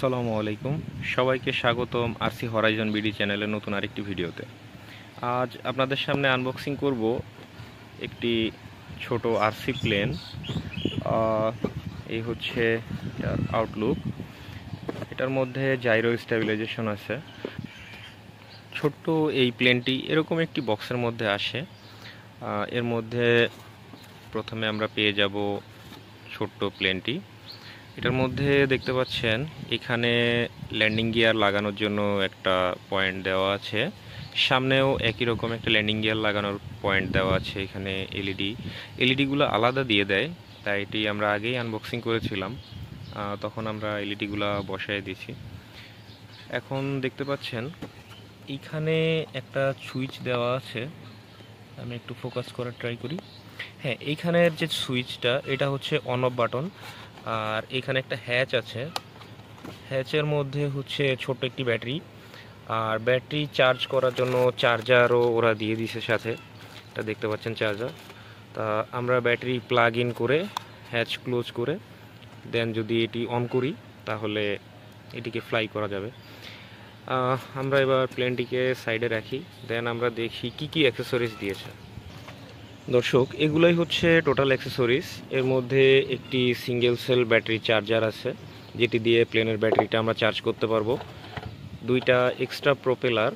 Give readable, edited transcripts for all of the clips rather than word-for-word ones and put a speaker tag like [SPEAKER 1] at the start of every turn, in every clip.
[SPEAKER 1] আসসালামু আলাইকুম, সবাইকে স্বাগতম আরসি হরাইজন বিডি চ্যানেলের নতুন আরেকটি ভিডিওতে। আজ আপনাদের সামনে আনবক্সিং করব একটি ছোট আরসি প্লেন। এই হচ্ছে এটার আউটলুক। এটার মধ্যে জাইরো স্টেবিলাইজেশন আছে। ছোট্ট এই প্লেনটি এরকম একটি বক্সের মধ্যে আসে। এর মধ্যে প্রথমে আমরা পেয়ে যাব ছোট্ট প্লেনটি। এটার মধ্যে দেখতে পাচ্ছেন এখানে ল্যান্ডিং গিয়ার লাগানোর জন্য একটা পয়েন্ট দেওয়া আছে, সামনেও একই রকম একটা ল্যান্ডিং গিয়ার লাগানোর পয়েন্ট দেওয়া আছে। এখানে এলইডিগুলো আলাদা দিয়ে দেয়, তাই এটি আমরা আগেই আনবক্সিং করেছিলাম, তখন আমরা এলইডিগুলো বসায় দিয়েছি। এখন দেখতে পাচ্ছেন এইখানে একটা সুইচ দেওয়া আছে। আমি একটু ফোকাস করার ট্রাই করি। হ্যাঁ, এইখানের যে সুইচটা এটা হচ্ছে অন অফ বাটন। আর এখানে একটা হ্যাচ আছে, হ্যাচের মধ্যে হচ্ছে ছোট্ট একটি ব্যাটারি, আর ব্যাটারি চার্জ করার জন্য চার্জারও ওরা দিয়ে দিয়েছে সাথে। এটা দেখতে পাচ্ছেন চার্জার। তা আমরা ব্যাটারি প্লাগ ইন করে হ্যাচ ক্লোজ করে দেন যদি এটি অন করি তাহলে এটিকে ফ্লাই করা যাবে। আমরা এবার প্লেনটিকে সাইডে রাখি, দেন আমরা দেখি কি কি অ্যাক্সেসরিজ দিয়েছে। দর্শক, এগুলোই হচ্ছে টোটাল অ্যাক্সেসরিজ। এর মধ্যে একটি সিঙ্গেল সেল ব্যাটারি চার্জার আছে, যেটি দিয়ে প্লেনের ব্যাটারিটা আমরা চার্জ করতে পারবো। দুইটা এক্সট্রা প্রোপেলার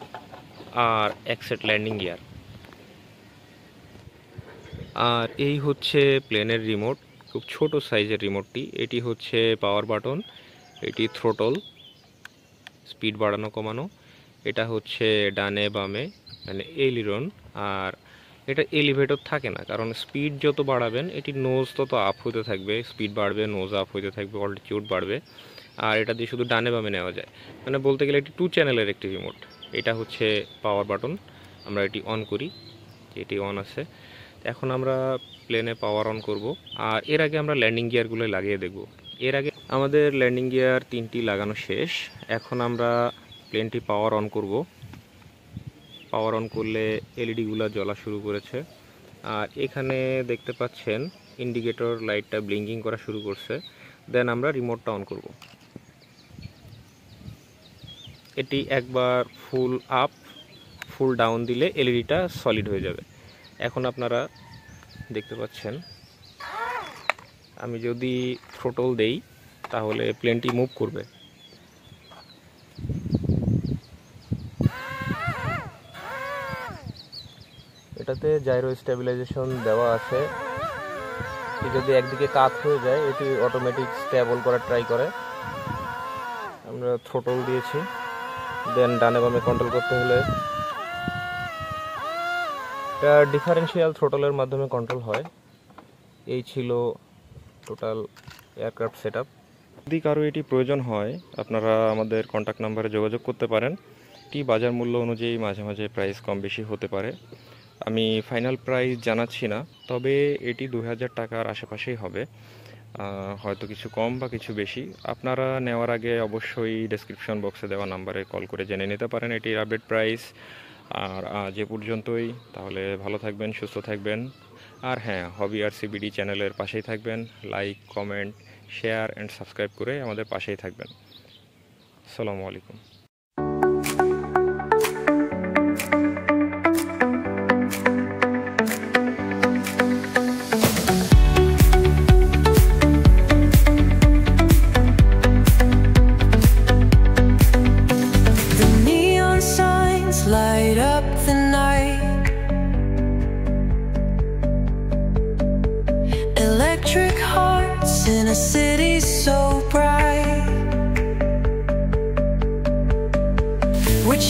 [SPEAKER 1] আর এক সেট ল্যান্ডিং গিয়ার। আর এই হচ্ছে প্লেনের রিমোট, খুব ছোট সাইজের রিমোটটি। এটি হচ্ছে পাওয়ার বাটন, এটি থ্রোটল, স্পিড বাড়ানো কমানো। এটা হচ্ছে ডানে বামে মানে এলিরন। আর এটা এলিভেটর থাকে না, কারণ স্পিড যত বাড়াবেন এটি নোজ তত আপ হতে থাকবে, স্পিড বাড়বে, নোজ আপ হতে থাকবে, অল্টিটিউড বাড়বে। আর এটা দিয়ে শুধু ডানে বামে নেওয়া যায়, মানে বলতে গেলে এটি 2 চ্যানেলের একটি রিমোট। এটা হচ্ছে পাওয়ার বাটন। আমরা এটি অন করি, এটি অন আছে। এখন আমরা প্লেনে পাওয়ার অন করব। আর এর আগে আমরা ল্যান্ডিং গিয়ারগুলো লাগিয়ে দেখব। এর আগে আমাদের ল্যান্ডিং গিয়ার 3টি লাগানো শেষ। এখন আমরা প্লেনটি পাওয়ার অন করব। পাওয়ার অন করলে এলইডিগুলো জ্বলা শুরু করেছে। আর এখানে দেখতে পাচ্ছেন ইন্ডিকেটর লাইটটা ব্লিঙ্কিং করা শুরু করছে। দেন আমরা রিমোটটা অন করব। এটি একবার ফুল আপ ফুল ডাউন দিলে এলইডিটা সলিড হয়ে যাবে। এখন আপনারা দেখতে পাচ্ছেন আমি যদি থ্রোটল দেই তাহলে প্লেনটি মুভ করবে। এটাতে জাইরো স্টেবিলাইজেশন দেওয়া আছে। যদি একদিকে কাত হয়ে যায় এটি অটোমেটিক স্টেবল করার ট্রাই করে। আমরা থ্রোটল দিয়েছি, দেন ডানে বামে কন্ট্রোল করতে হলে এটা ডিফারেন্সিয়াল থ্রোটলের মাধ্যমে কন্ট্রোল হয়। এই ছিল টোটাল এয়ারক্রাফট সেটআপ। যদি কারো এটি প্রয়োজন হয় আপনারা আমাদের কন্ট্যাক্ট নাম্বারে যোগাযোগ করতে পারেন। এটি বাজার মূল্য অনুযায়ী মাঝে মাঝে প্রাইস কম বেশি হতে পারে, আমি ফাইনাল প্রাইস জানাচ্ছি না, তবে এটি 2000 টাকার আশেপাশেই হবে, হয়তো কিছু কম বা কিছু বেশি। আপনারা নেওয়ার আগে অবশ্যই ডেসক্রিপশন বক্সে দেওয়া নাম্বারে কল করে জেনে নিতে পারেন এটির আপডেট প্রাইস। আর আজ এ পর্যন্তই, তাহলে ভালো থাকবেন, সুস্থ থাকবেন। আর হ্যাঁ, হবি আরসি বিডি চ্যানেলের পাশেই থাকবেন। Like, comment, share and subscribe করে আমাদের পাশেই থাকবেন। আসসালামু আলাইকুম।
[SPEAKER 2] Light up the night, electric hearts in a city so bright. We're